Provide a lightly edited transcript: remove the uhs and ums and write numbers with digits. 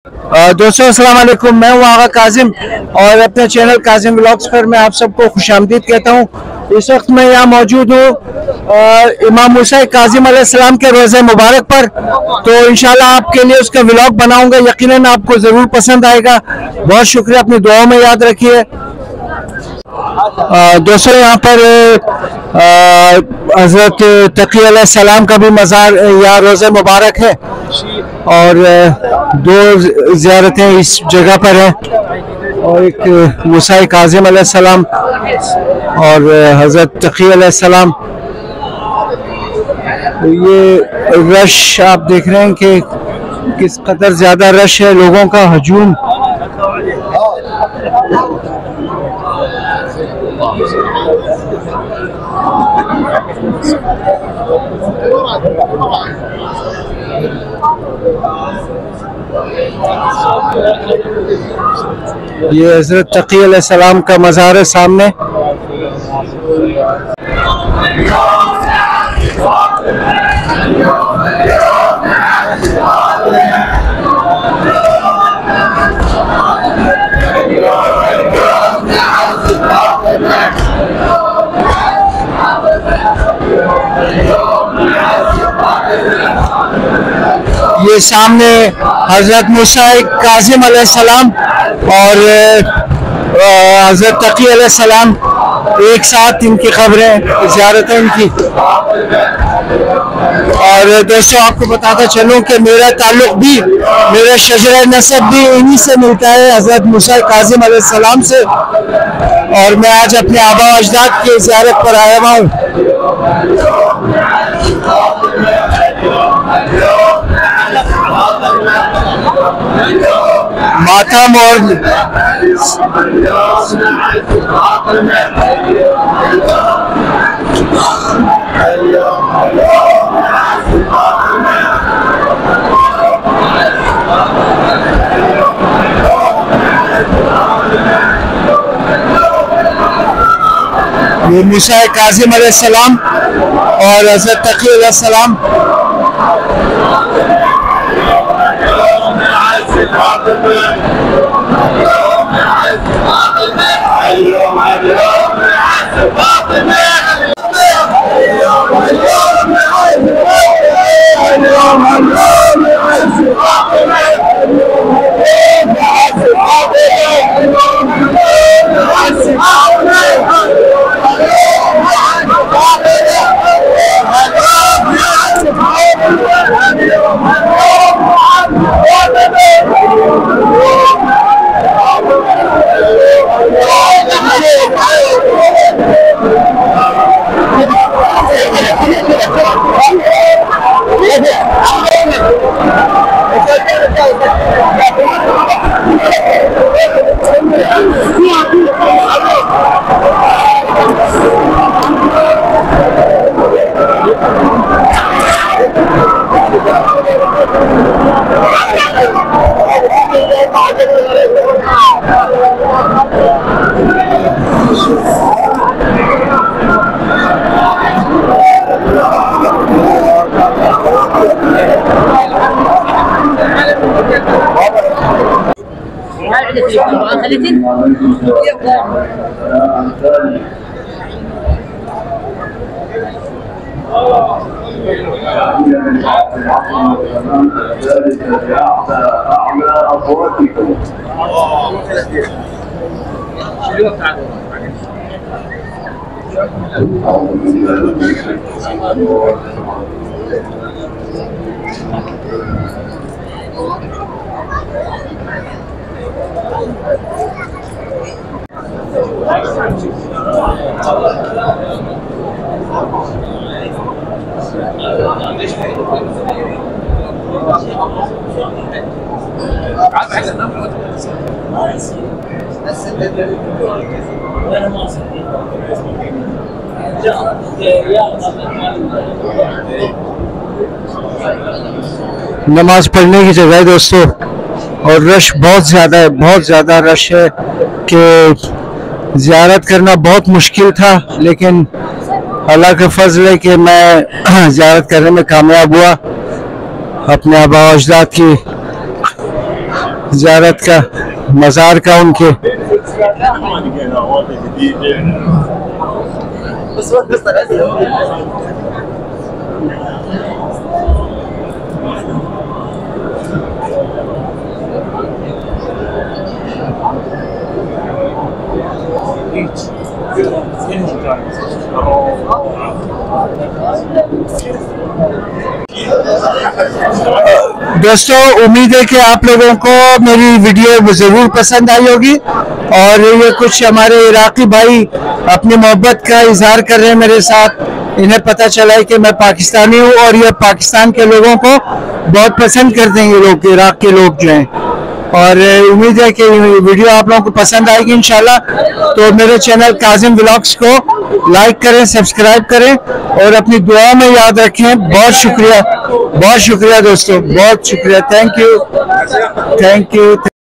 दोस्तों अस्सलाम वालेकुम। मैं हूँ आगा काजिम और अपने चैनल काजिम व्लॉग्स पर मैं आप सबको खुशामदीद कहता हूँ। इस वक्त मैं यहाँ मौजूद हूँ इमाम मूसा काजिम अलैहिस्सलाम के रोज़े मुबारक पर। तो इंशाल्लाह आपके लिए उसका व्लॉग बनाऊंगा, यकीनन आपको ज़रूर पसंद आएगा। बहुत शुक्रिया, अपनी दुआओं में याद रखिए। दोस्तों यहाँ पर हज़रत तकी अलैहिस्सलाम का भी मज़ार या रोज़े मुबारक है और दो ज़ियारतें इस जगह पर हैं, और एक मूसा काज़िम अलैहिस्सलाम और हज़रत तकी अलैहिस्सलाम। तो ये रश आप देख रहे हैं कि किस कदर ज़्यादा रश है, लोगों का हजूम। ये हज़रत तकी अलैहिस्सलाम का मज़ार है सामने। ये सामने हज़रत मूसा काज़िम अलैहिस्सलाम और हज़रत तकी अलैहिस्सलाम एक साथ, इनकी खबरें ज़ियारत है इनकी। और दोस्तों आपको बताता चलूँ कि मेरा ताल्लुक़ भी, मेरा शजर नसब भी इन्हीं से मिलता है, हज़रत मूसा काज़िम अलैहिस्सलाम से। और मैं आज अपने आबा अजदाद की ज़ियारत पर आया हुआ हूँ। मातम और ये मूसा काज़िम अलैहिस्सलाम और हज़रत तकी अलैहिस्सलाम। नमाज पढ़ने की जगह है दोस्तों, और रश बहुत ज़्यादा है, बहुत ज़्यादा रश है कि ज़ियारत करना बहुत मुश्किल था, लेकिन अल्लाह का फजल है कि मैं ज़ियारत करने में कामयाब हुआ। अपने आबा अजदाद की ज़ियारत का, मज़ार का उनके। दोस्तों, उम्मीद है कि आप लोगों को मेरी वीडियो ज़रूर पसंद आई होगी। और ये कुछ हमारे इराकी भाई अपनी मोहब्बत का इजहार कर रहे हैं मेरे साथ। इन्हें पता चला है कि मैं पाकिस्तानी हूँ और ये पाकिस्तान के लोगों को बहुत पसंद करते हैं, ये लोग, इराक के लोग जो हैं। और उम्मीद है कि वीडियो आप लोगों को पसंद आएगी इंशाल्लाह। तो मेरे चैनल काजिम व्लॉग्स को लाइक करें, सब्सक्राइब करें और अपनी दुआ में याद रखें। बहुत शुक्रिया दोस्तों, बहुत शुक्रिया। Thank you.